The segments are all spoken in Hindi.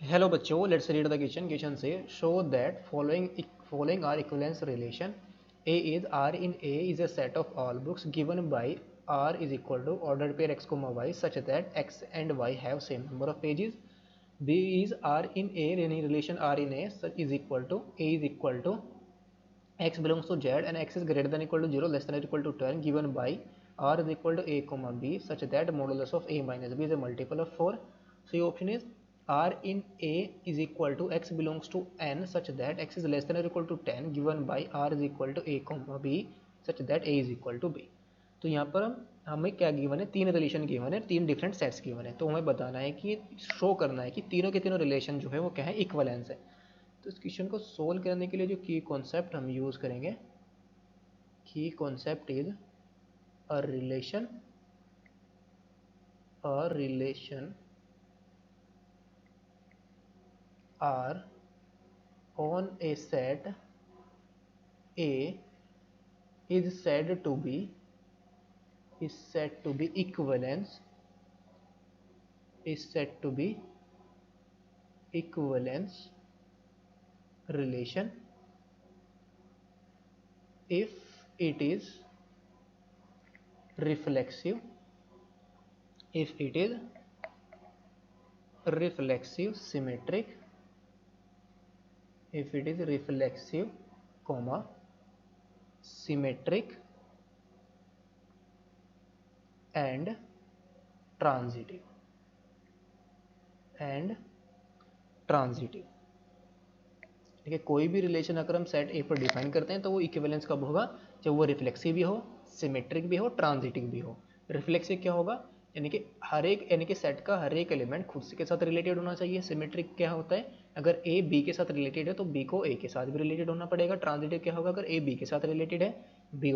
हेलो बच्चों, लेट्स रीड द क्वेश्चन से show that following are equivalence relation A is R in A is a set of all books given by R is equal to order pair x comma y such that x and y have same number of pages. B is R in A relation R in A is equal to x belongs to z and x is greater than equal to 0 less than or equal to 10 given by r is equal to a comma b such that modulus of a minus b is a multiple of 4. So your option is r in a is equal to x belongs to n such that x is less than or equal to 10 given by r is equal to a comma b such that a is equal to b. तो यहाँ पर हमें क्या गिवन है, तीन रिलेशन गिवन है, तीन डिफरेंट सेट्स गिवन है. तो हमें बताना है कि शो करना है कि तीनों के तीनों रिलेशन जो है वो क्या है, इक्वलेंस है. तो इस क्वेश्चन को सोल्व करने के लिए जो की कॉन्सेप्ट हम यूज़ करेंगे, की concept is a relation R on A set A is said to be equivalence relation if it is reflexive, symmetric, comma symmetric and transitive. ठीक है, कोई भी रिलेशन अगर हम सेट ए पर डिफाइन करते हैं तो वो इक्विवेलेंस कब होगा, जब वो रिफ्लेक्सिव भी हो, सिमेट्रिक भी हो, ट्रांजिटिव भी हो. रिफ्लेक्सिव क्या होगा, यानी कि सेट का हर एक एलिमेंट खुद के साथ रिलेटेड होना चाहिए. सिमेट्रिक क्या होता है, अगर ए बी के साथ रिलेटेड है तो बी को ए के साथ भी रिलेटेड होना पड़ेगा. ट्रांजिटिव क्या होगा, अगर ए बी के साथ रिलेटेड है, बी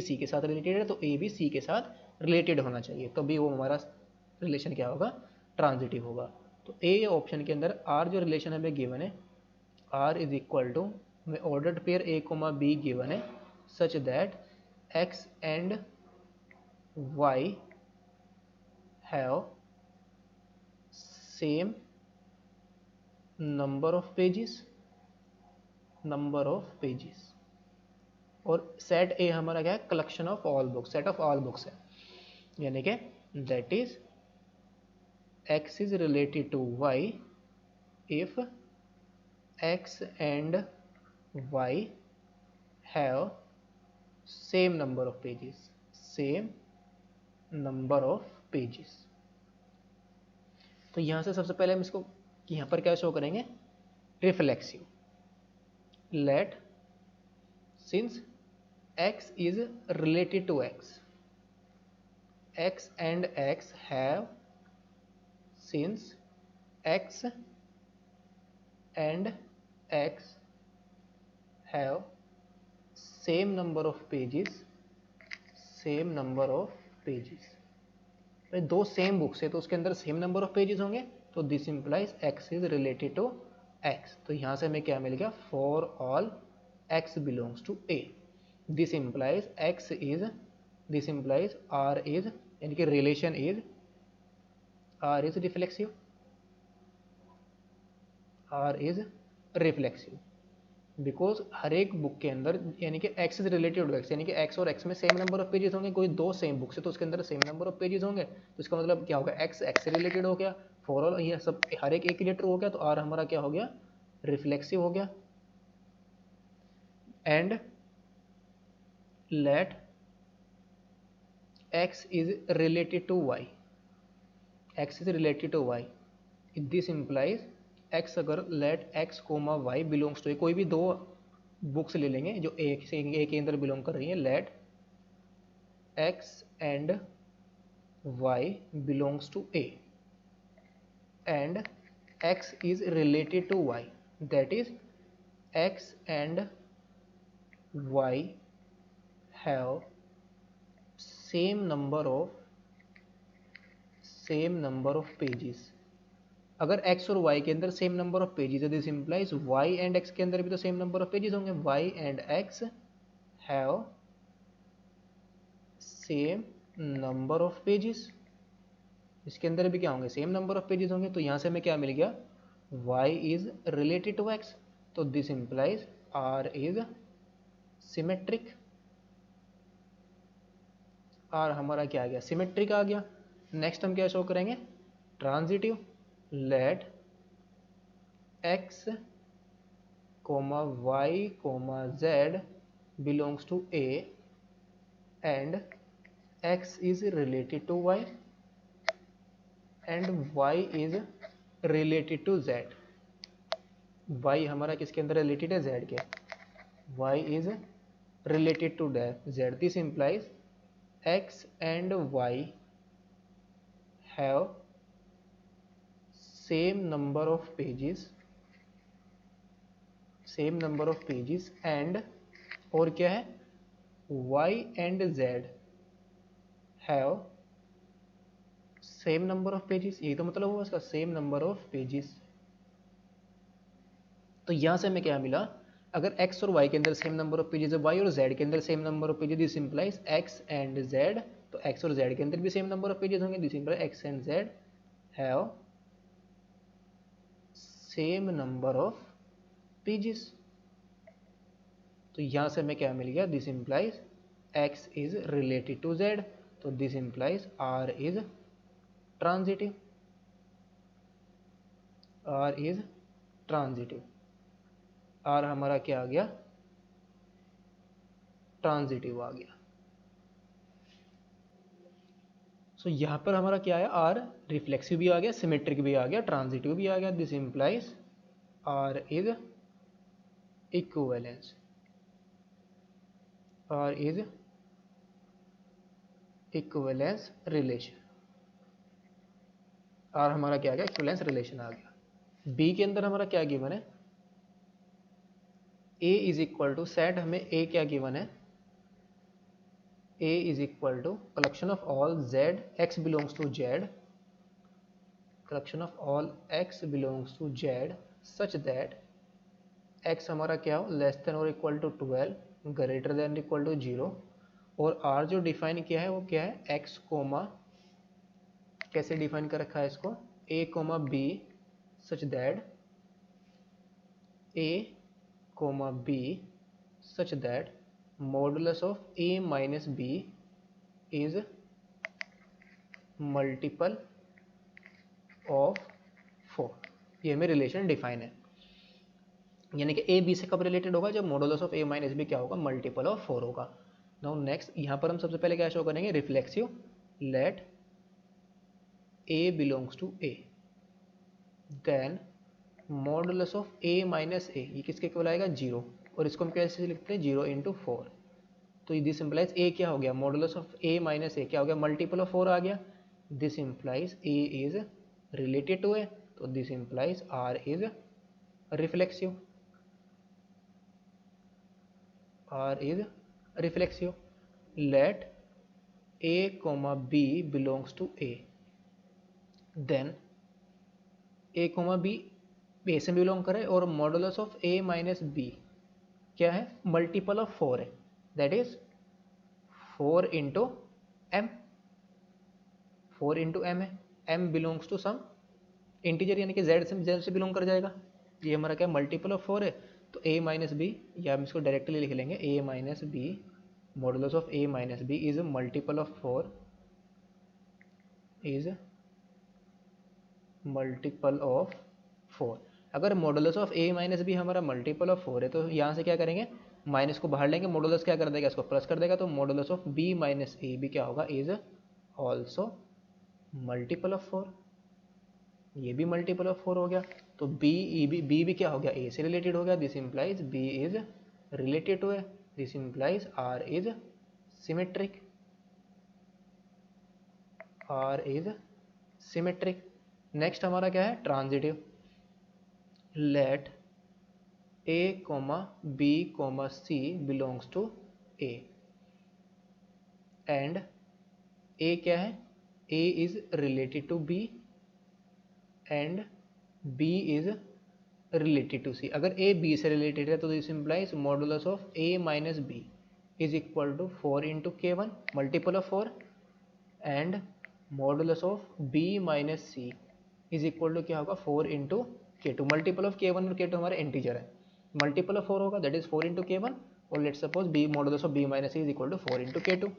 सी के साथ रिलेटेड है तो ए भी सी के साथ रिलेटेड होना चाहिए, तो भी वो हमारा रिलेशन क्या होगा, ट्रांजिटिव होगा. तो ए ऑप्शन के अंदर आर जो रिलेशन हमें गिवन है, R is equal to हमें ordered pair A, B given है such that X and Y have same number of pages और सेट ए हमारा क्या है, collection of all books, set of all books है. यानी कि that is X is related to Y if X and Y have same number of pages. तो यहाँ से सबसे पहले हम इसको यहाँ पर क्या शो करेंगे, reflexive. Let since X is related to X and X have, since X and X have same number of pages. भाई दो सेम बुक्स है तो उसके अंदर सेम नंबर ऑफ पेजेस होंगे, तो this implies X is related to X. तो यहाँ से हमें क्या मिल गया, for all X belongs to A. This implies R is, यानी कि relation is R is reflexive because हर एक बुक के अंदर, यानी कि X is related to X, यानी कि X और X में सेम नंबर ऑफ पेजेस होंगे. कोई दो सेम बुक्स है तो उसके अंदर सेम नंबर ऑफ पेजेस होंगे, तो इसका मतलब क्या होगा, X से रिलेटेड हो गया, फॉर ऑल ये सब हर एक रिलेटेड हो गया, तो R हमारा क्या हो गया, रिफ्लेक्सिव हो गया. And let X is related to Y, this implies X, अगर let X, Y belongs to, कोई भी दो बुक्स ले लेंगे जो ए के अंदर बिलोंग कर रही है, let X and Y belongs to A and X is related to Y, that is X and Y have same number of pages. अगर X और Y के अंदर सेम नंबर ऑफ पेजेस है, this implies Y and X के अंदर भी तो सेम नंबर ऑफ पेजेस होंगे. Y and X have same number of pages, इसके अंदर भी क्या होंगे, सेम नंबर ऑफ पेजेस होंगे. तो यहाँ से हमें क्या मिल गया, y is related to x, तो this implies r is symmetric। r हमारा क्या आ गया, सिमेट्रिक आ गया। नेक्स्ट हम क्या शो करेंगे, transitive. Let x, y, z belongs to a and x is related to y and y is related to z। y हमारा किसके अंदर रिलेटेड है, z के। y is related to z, this implies x and y have same number of pages and और क्या है, y and z have same number of pages, यही तो मतलब हुआ इसका, सेम नंबर ऑफ पेजेस। तो यहां से हमें क्या मिला, अगर x और y के अंदर सेम नंबर ऑफ पेजेस है, y और z के अंदर same number of pages, this implies x and z, तो x और z के अंदर भी सेम नंबर ऑफ पेजेस होंगे, this implies x and z have same number of pages. तो यहां से हमें क्या मिल गया, this implies x is related to z, तो this implies r is transitive, r is transitive. r हमारा क्या आ गया, ट्रांजिटिव आ गया। सो यहां पर हमारा क्या है, r रिफ्लेक्सिव भी आ गया, सिमेट्रिक भी आ गया, ट्रांजिटिव भी आ गया, this implies r is equivalence, r is equivalence relation. r हमारा क्या आ गया, इक्विवेलेंस रिलेशन आ गया। b के अंदर हमारा क्या गिवन है, a is equal to, set हमें a क्या गिवन है, a is equal to collection of all z x belongs to z, collection of all x belongs to z such that x हमारा क्या हो, लेस देन और equal to 12, greater than equal to 0, और r जो डिफाइन किया है वो क्या है, x कोमा, कैसे डिफाइन कर रखा है इसको, a comma b such that a comma b such that modulus of a minus b is multiple of 4। ये हमें रिलेशन डिफाइन है, यानी कि a b से कब रिलेटेड होगा, जब modulus of a minus b क्या होगा, मल्टीपल ऑफ 4 होगा। नाउ नेक्स्ट यहाँ पर हम सबसे पहले क्या शो करेंगे, reflexive. Let a belongs to a, then modulus of a minus a, ये किसके इक्वल आएगा, 0, और इसको हम कैसे लिखते हैं, 0 इंटू 4। तो दिस इम्प्लाइज a क्या हो गया, modulus of a minus a क्या हो गया, मल्टीपल ऑफ 4 आ गया, this implies a is related to a, तो this implies r is reflexive, r is reflexive। let a comma b belongs to a, then a comma b a से बिलोंग करे और modulus of a minus b क्या है, मल्टीपल ऑफ 4 है, that is 4 into M, 4 into M है, m belongs to some integer, यानी कि z से बिलोंग कर जाएगा, ये हमारा क्या मल्टीपल ऑफ 4 है, तो a माइनस बी, या हम इसको डायरेक्टली लिख लेंगे, a minus B, modulus of a minus B is multiple of 4, is multiple of 4। अगर modulus of a minus B हमारा मल्टीपल ऑफ 4 है, तो यहाँ से क्या करेंगे, माइनस को बाहर लेंगे, मॉडुलस क्या कर देगा, इसको प्लस कर देगा, तो मॉडुलस ऑफ b माइनस ए भी क्या होगा, इज ऑल्सो मल्टीपल ऑफ 4, ये भी मल्टीपल ऑफ 4 हो गया। तो b भी क्या हो गया, a से रिलेटेड हो गया, this implies b is related to है, this implies r is symmetric, r is symmetric. Next हमारा क्या है, transitive. Let a comma b comma c belongs to a, and a क्या है, a is related to b and b is related to c। अगर a b से रिलेटेड है तो this implies modulus of a minus b is equal to 4 into k1, multiple of 4, and modulus of b minus c is equal to क्या होगा, 4 into K2, multiple of K1 और K2 हमारे इंटीजर है, मल्टीपल ऑफ 4 होगा दैट इज 4 इंटू K1, और let's suppose B modulus of B minus C is equal to 4 into K2।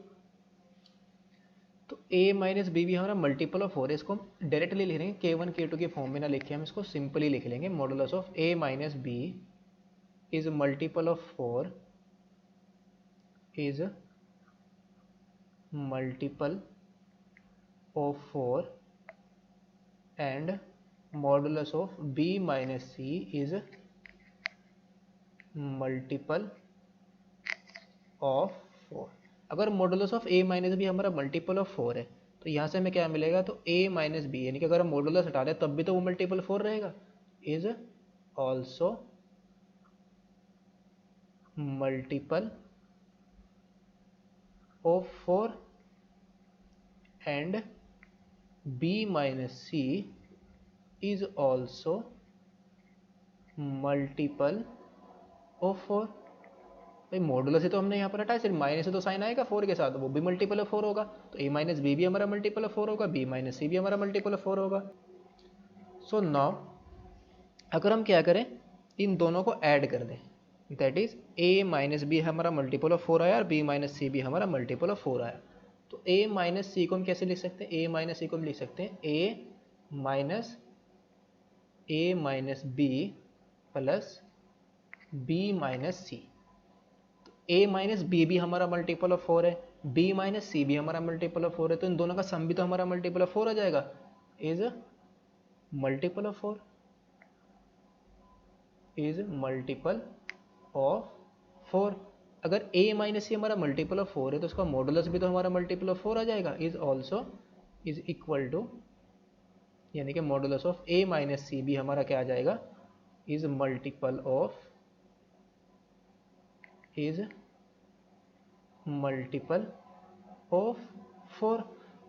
तो A माइनस बी भी हमारा मल्टीपल ऑफ 4 है, इसको हम डायरेक्टली लिख लेंगे K1 K2 के फॉर्म में ना लिख के हम इसको सिंपली लिख लेंगे, modulus of A minus B is multiple of 4 is multiple of 4 and modulus of b minus c is multiple of 4। अगर modulus of a minus B हमारा मल्टीपल ऑफ 4 है तो यहाँ से हमें क्या मिलेगा, तो a माइनस बी यानी कि अगर हम मॉडुलस हटा दें तब भी तो वो मल्टीपल 4 रहेगा, is also multiple of 4 and b minus c is also multiple of 4। भाई मॉडुलस से तो हमने यहाँ पर हटाया, सिर्फ माइनस से तो साइन आएगा 4 के साथ, वो भी मल्टीपल ऑफ 4 होगा, तो a माइनस बी भी हमारा मल्टीपल ऑफ 4 होगा, b माइनस सी भी हमारा मल्टीपल ऑफ 4 होगा। सो नाउ अगर हम क्या करें, इन दोनों को ऐड कर दें, that is a minus B हमारा मल्टीपल ऑफ 4 आया और b माइनस सी भी हमारा मल्टीपल ऑफ 4 आया, तो a माइनस सी को हम कैसे लिख सकते हैं, a माइनस सी को हम लिख सकते हैं a minus B plus b minus C. a minus B भी हमारा मल्टीपल ऑफ 4 है, b माइनस सी भी हमारा मल्टीपल ऑफ 4 है, तो इन दोनों का सम भी तो हमारा मल्टीपल ऑफ 4 आ जाएगा, is multiple of 4, is multiple of 4। अगर a माइनस सी हमारा मल्टीपल ऑफ 4 है तो उसका मॉडुलस भी तो हमारा मल्टीपल ऑफ 4 आ जाएगा, is also is equal to, यानी कि modulus of a minus C भी हमारा क्या आ जाएगा, is multiple of, is multiple of 4।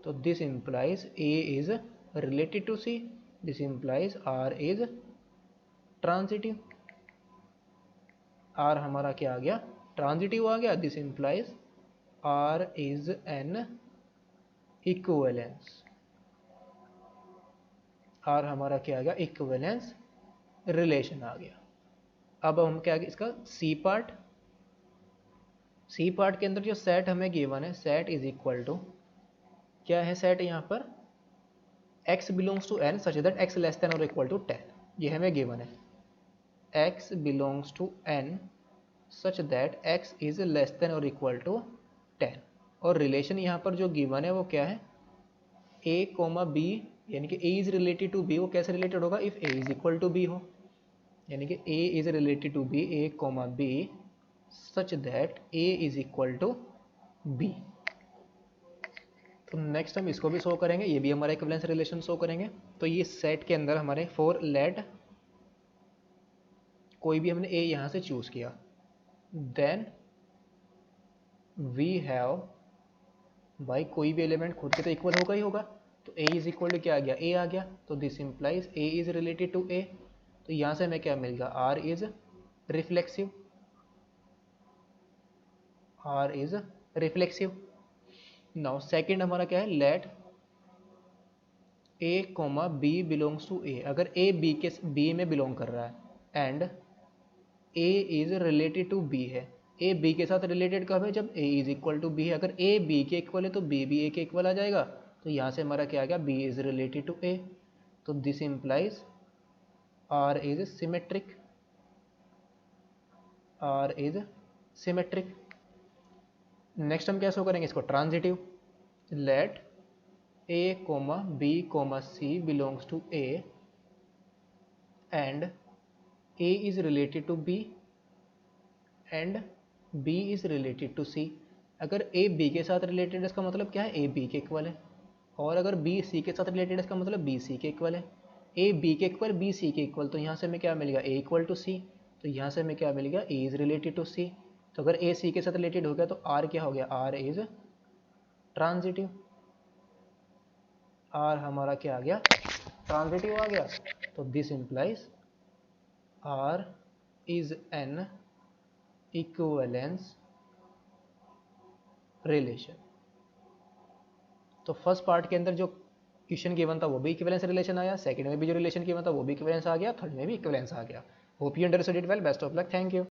तो this implies a is related to c, this implies r is transitive, r हमारा क्या आ गया, ट्रांजिटिव आ गया, this implies r is an equivalence, r हमारा क्या आ गया, इक्विवेलेंस रिलेशन आ गया। अब हम क्या, इसका सी पार्ट, सी पार्ट के अंदर जो सेट हमें गिवन है, सेट इज इक्वल टू, क्या है सेट यहाँ पर, x belongs to n such that x less than और इक्वल टू 10, ये हमें गिवन है, x belongs to n such that x is less than और इक्वल टू 10, और रिलेशन यहाँ पर जो गिवन है वो क्या है, a कोमा b, यानी कि a is related to b, वो कैसे रिलेटेड होगा, if a is equal to b हो, यानी कि a is related to b, a comma b such that a is equal to b। तो नेक्स्ट हम इसको भी शो करेंगे, ये भी हमारा इक्विवेलेंस रिलेशन शो करेंगे। तो ये सेट के अंदर हमारे फॉर लेट कोई भी हमने a यहाँ से चूज किया, देन वी हैव, भाई कोई भी एलिमेंट खुद के तो इक्वल होगा ही होगा, तो a इज इक्वल टू क्या आ गया, a आ गया, तो this implies a is related to a, तो यहाँ से हमें क्या मिलेगा, r is reflexive, r is reflexive. Now second हमारा क्या है, let a comma b belongs to a, अगर a b में बिलोंग कर रहा है and a is related to b है, a b के साथ रिलेटेड कब है, जब a is equal to b है, अगर a b के इक्वल है तो b भी a के इक्वल आ जाएगा, तो यहाँ से हमारा क्या आ गया, b is related to a, तो this implies r is symmetric, r is symmetric. Next हम क्या शो करेंगे इसको, transitive, let a comma b comma c belongs to a and a is related to b and b is related to c। अगर a b के साथ रिलेटेड है इसका मतलब क्या है, a b के इक्वल है, और अगर b c के साथ रिलेटेड है इसका मतलब b c के इक्वल है, a b के इक्वल b c के इक्वल, तो यहाँ से हमें क्या मिलेगा, a इक्वल टू c, तो यहाँ से हमें क्या मिलेगा, a is related to c, तो अगर a c के साथ रिलेटेड हो गया तो r क्या हो गया, r इज ट्रांजिटिव, r हमारा क्या आ गया, ट्रांजिटिव आ गया, तो this implies r is an equivalence relation. तो फर्स्ट पार्ट के अंदर जो क्वेश्चन गिवन था वो भी इक्विवेलेंस रिलेशन आया, सेकंड में भी जो रिलेशन गिवन था वो भी इक्विवेलेंस आ गया, थर्ड में भी इक्विवेलेंस आ गया। Hope you understood it well, best of luck, thank you.